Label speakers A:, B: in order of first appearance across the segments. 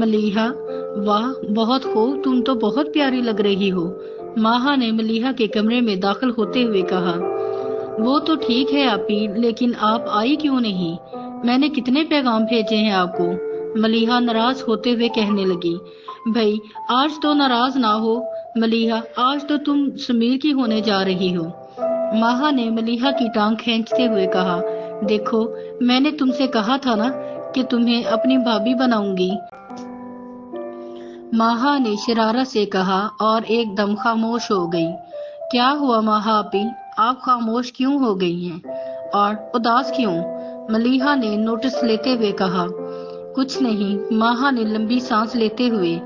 A: ملیحہ: واہ بہت خوب، تم تو بہت پیاری لگ رہی ہو، ماہا نے ملیحہ کے کمرے میں داخل ہوتے ہوئے کہا۔ وہ تو ٹھیک ہے آپی، لیکن آپ آئی کیوں نہیں؟ میں نے کتنے پیغام بھیجے ہیں آپ کو، ملیحہ ناراض ہوتے ہوئے کہنے لگی۔ بھائی آج تو ناراض نہ ہو ملیحہ، آج تو تم سمیر کی ہونے جا رہی ہو، ماہا نے ملیحہ کی ٹانگ کھینچتے ہوئے کہا۔ دیکھو میں نے تم سے کہا تھا نا کہ تمہیں اپنی بھابھی بناؤں گی، ماہا نے شرارت سے کہا اور ایک دم خاموش ہو گئی۔ کیا ہوا ماہا آپی، آپ خاموش کیوں ہو گئی ہیں اور اداس کیوں؟ ملیحہ نے نوٹس لیتے ہوئے کہا۔ کچھ نہیں، ماہا نے لمبی سانس لیتے ہوئے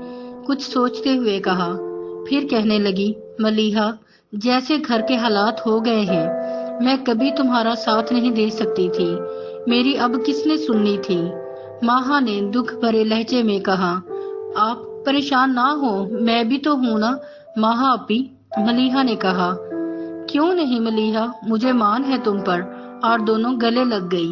A: کچھ سوچتے ہوئے کہا، پھر کہنے لگی۔ ملیحہ جیسے گھر کے حالات ہو گئے ہیں، میں کبھی تمہارا ساتھ نہیں دے سکتی تھی، میری اب کس نے سننی تھی، ماہا نے دکھ بھرے لہجے میں کہا۔ آپ پریشان نہ ہو، میں بھی تو ہوں نا ماہا آپی، ملیحہ نے کہا۔ کیوں نہیں ملیحہ، مجھے مان ہے تم پر، اور دونوں گلے لگ گئی۔